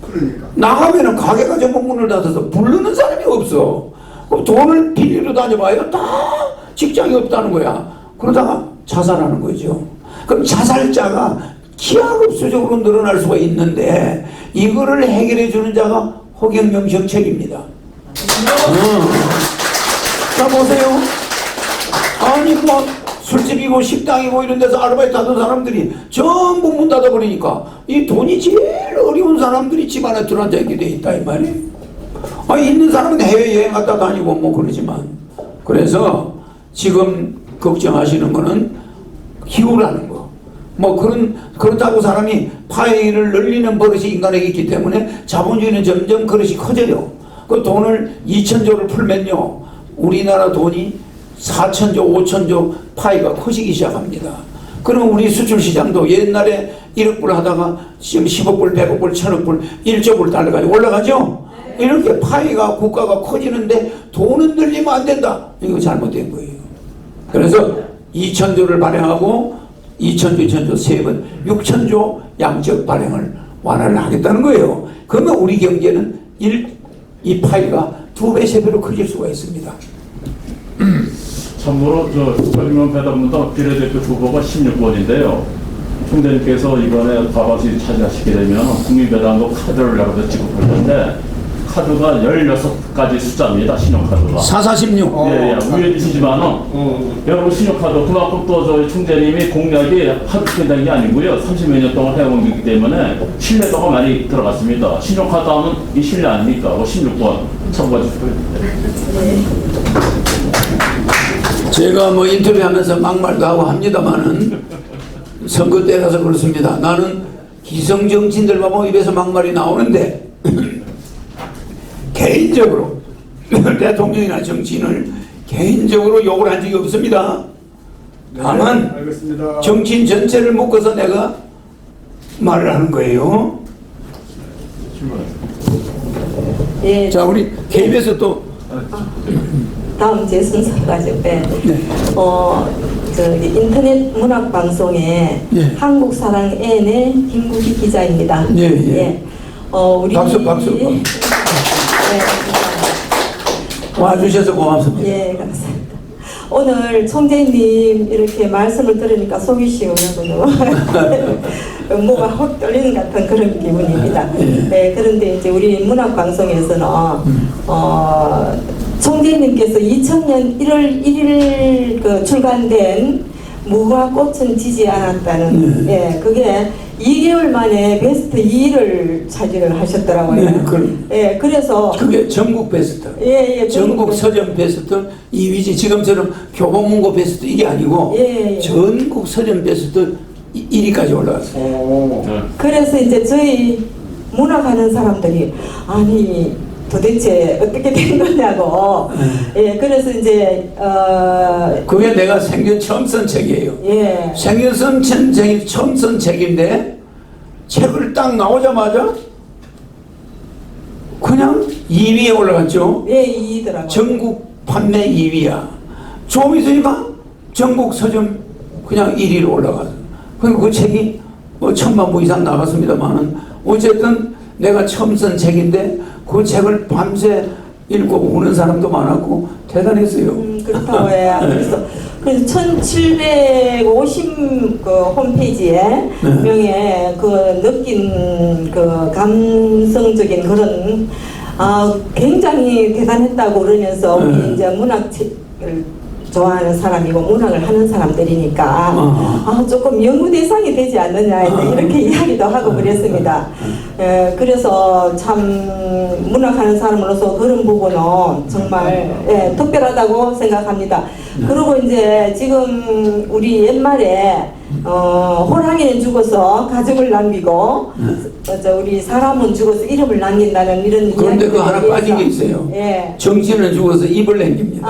그러니까. 나가면은 가게가 전부 문을 닫아서 부르는 사람이 없어. 그럼 돈을 빌리러 다녀봐야 다 직장이 없다는 거야. 그러다가 자살하는 거죠. 그럼 자살자가 기하급수적으로 늘어날 수가 있는데 이거를 해결해 주는 자가 허경영 정책입니다. 자 보세요. 아니 뭐 술집이고 식당이고 이런 데서 아르바이트 하던 사람들이 전부 문 닫아버리니까 이 돈이 제일 어려운 사람들이 집 안에 들어앉아 있게 돼 있다 이 말이에요. 아니 있는 사람은 해외여행 갔다 다니고 뭐 그러지만 그래서 지금 걱정하시는 거는 기후라는 거. 뭐 그렇다고 사람이 파이를 늘리는 버릇이 인간에게 있기 때문에 자본주의는 점점 그릇이 커져요. 그 돈을 2,000조를 풀면요. 우리나라 돈이 4,000조, 5,000조 파이가 커지기 시작합니다. 그럼 우리 수출 시장도 옛날에 1억 불 하다가 지금 10억 불, 100억 불, 1,000억 불, 1조 불 달러까지 올라가죠? 이렇게 파이가 국가가 커지는데 돈은 늘리면 안 된다. 이거 잘못된 거예요. 그래서 2,000조를 발행하고 2,000조, 2,000조, 3번 6,000조 양적 발행을 완화를 하겠다는 거예요. 그러면 우리 경제는 이 파이가 2배, 3배로 커질 수가 있습니다. 참고로 허경영 배당문당 비례대표 후보가 16번인데요. 총재님께서 이번에 과반수 차지하시게 되면 국민배당도 카드를 나가서 지급할 건데 카드가 16가지 숫자입니다. 신용카드가. 4416. 예, 우연이시지만은 여러분 신용카드 그만큼 또 저희 총재님이 공약이 하루 된다는 게 아니고요. 30몇 년 동안 해온 거기 때문에 신뢰도가 많이 들어갔습니다. 신용카드 하면 이 신뢰 아닙니까? 16번 참고해 주시고요. 제가 뭐 인터뷰하면서 막말도 하고 합니다만은 선거 때라서 그렇습니다. 나는 기성 정치인들만 보면 입에서 막말이 나오는데 개인적으로 대통령이나 정치인을 개인적으로 욕을 한 적이 없습니다. 다만 알겠습니다. 정치인 전체를 묶어서 내가 말을 하는 거예요. 예. 자 우리 KBS 또 다음 제 순서 가지고 저기 인터넷 문학 방송의 예. 한국사랑 N의 김국희 기자입니다. 예, 예. 우리 박수. 네, 와주셔서 고맙습니다. 예, 감사합니다. 오늘 총재님 이렇게 말씀을 들으니까 속이 시원하고요. 뭐가 확 떨리는 같은 그런 기분입니다. 네, 그런데 이제 우리 문학방송에서는 총재님께서 2000년 1월 1일 그 출간된 무화 꽃은 지지 않았다는 예, 그게 2개월 만에 베스트 2위를 차지를 하셨더라고요. 예, 그래서 그게 전국 베스트. 예, 전국 서점 베스트 2위지. 지금처럼 교보문고 베스트 이게 아니고 예. 전국 서점 베스트 1위까지 올라갔어요. 그래서 이제 저희 문학하는 사람들이 아니 도대체 어떻게 된 거냐고. 예, 그래서 이제 그게 내가 생전 처음 쓴 책이에요. 예. 생전 쓴 책이 처음 쓴 책인데 책을 딱 나오자마자 그냥 2위에 올라갔죠. 예, 이더라고요. 전국 판매 2위야. 좀 있으니까 전국 서점 그냥 1위로 올라가서. 그 책이 뭐 10,000만 부 이상 나갔습니다만은 어쨌든 내가 처음 쓴 책인데 그 책을 밤새 읽고 우는 사람도 많았고 대단했어요. 그렇다고 해요. 그래서 그래서 1750 그 홈페이지에 명예 그 느낀 그 감성적인 그런 굉장히 대단했다고 그러면서 우리 이제 문학책을 좋아하는 사람이고 문학을 하는 사람들이니까 조금 연구 대상이 되지 않느냐 이렇게 이야기도 하고 그랬습니다. 그래서 참 문학하는 사람으로서 그런 부분은 정말 특별하다고 생각합니다. 그리고 이제 지금 우리 옛말에 호랑이는 죽어서 가죽을 남기고 우리 사람은 죽어서 이름을 남긴다는 이런 그런데 그 하나 빠진 게 있어요. 정치는 죽어서 입을 남깁니다.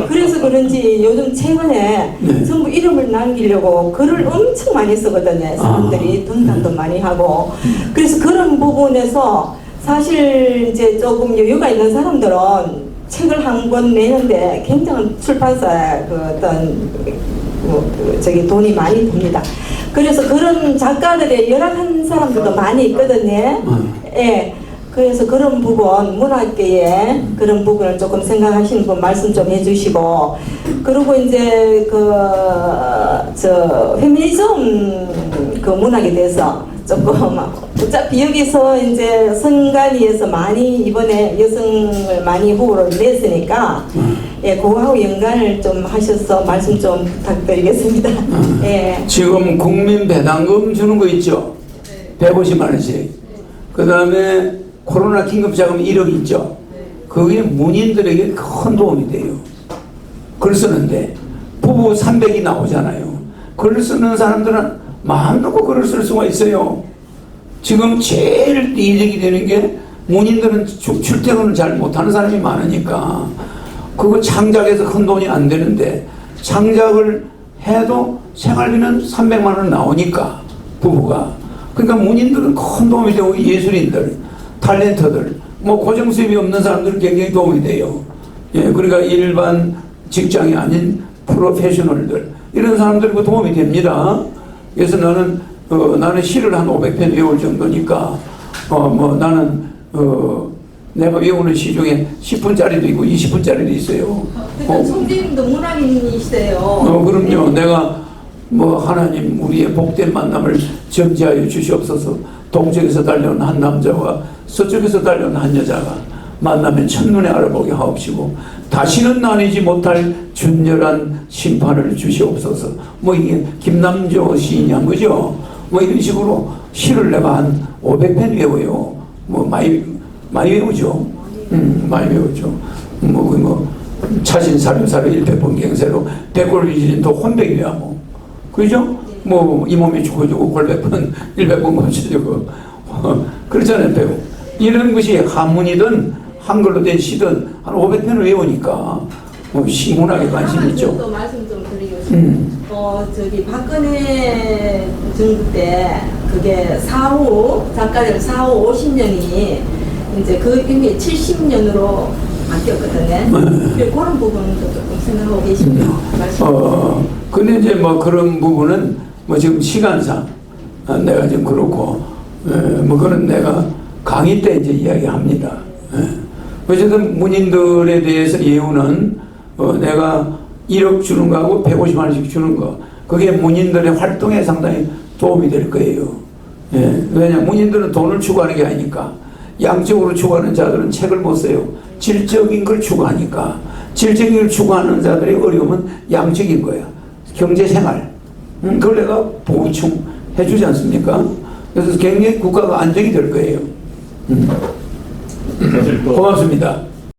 그래서 그런지 요즘 최근에 전부 이름을 남기려고 글을 엄청 많이 쓰거든요. 사람들이 등단도 많이 하고. 그래서 그런 부분에서 사실 이제 조금 여유가 있는 사람들은 책을 한 권 내는데 굉장한 출판사에 그 어떤 돈이 많이 듭니다. 그래서 그런 작가들의 열악한 사람들도 많이 있거든요. 그래서 그런 부분, 문학계에 그런 부분을 조금 생각하시는 분 말씀 좀 해주시고, 그리고 이제 페미니즘 그 문학에 대해서 조금 어차피 여기서 이제 선관위에서 많이 이번에 여성을 많이 후보를 냈으니까 그거하고 연관을 좀 하셔서 말씀 좀 부탁드리겠습니다. 지금 국민 배당금 주는 거 있죠? 150만 원씩. 그 다음에 코로나 긴급자금 1억 있죠? 그게 문인들에게 큰 도움이 돼요. 글 쓰는데 부부 300이 나오잖아요. 글 쓰는 사람들은 마음 놓고 글을 쓸 수가 있어요. 지금 제일 이득이 되는 게 문인들은 출퇴근을 잘 못하는 사람이 많으니까 그거 창작해서 큰 돈이 안 되는데 창작을 해도 생활비는 300만 원 나오니까 부부가. 그러니까 문인들은 큰 도움이 되고 예술인들, 탤런트들, 뭐 고정 수입이 없는 사람들은 굉장히 도움이 돼요. 그러니까 일반 직장이 아닌 프로페셔널들 이런 사람들도 도움이 됩니다. 그래서 나는 시를 한 500편 외울 정도니까 나는 내가 외우는 시 중에 10분짜리도 있고 20분짜리도 있어요. 총재님도 문학인이시대요. 그럼요. 내가 하나님 우리의 복된 만남을 점지하여 주시옵소서. 동쪽에서 달려온 한 남자와 서쪽에서 달려온 한 여자가 만나면 첫눈에 알아보게 하옵시고 다시는 나뉘지 못할 준열한 심판을 주시옵소서. 이게 김남조 시인이 한 거죠. 이런 식으로 시를 내가 한 500편 외워요. 많이 외우죠. 많이 외우죠. 차신 사륜사로 일백번 경세로 백골위진도 혼백이야 그죠? 이 몸이 죽어주고 골백번 100번 멈춰주고 그렇잖아요. 배우. 이런 것이 한문이든 한글로 된 시든 한 500편을 외우니까 시문학에 관심이 있죠. 또 말씀 좀 드리고 싶어요. 박근혜 정부 때 그게 작가들 4호 50년이 이제 그 이미 70년으로 바뀌었거든요. 그런 부분도 조금 생각하고 계십니다. 근데 이제 그런 부분은 지금 시간상 내가 좀 그렇고 그건 내가 강의 때 이제 이야기합니다. 어쨌든 문인들에 대해서 예우는 내가 1억 주는 거하고 150만 원씩 주는 거 그게 문인들의 활동에 상당히 도움이 될 거예요. 왜냐 문인들은 돈을 추구하는 게 아니니까 양적으로 추구하는 자들은 책을 못 써요. 질적인 걸 추구하니까 질적인 걸 추구하는 자들의 어려움은 양적인 거야. 경제생활 그걸 내가 보충해 주지 않습니까? 그래서 굉장히 국가가 안정이 될 거예요. 고맙습니다.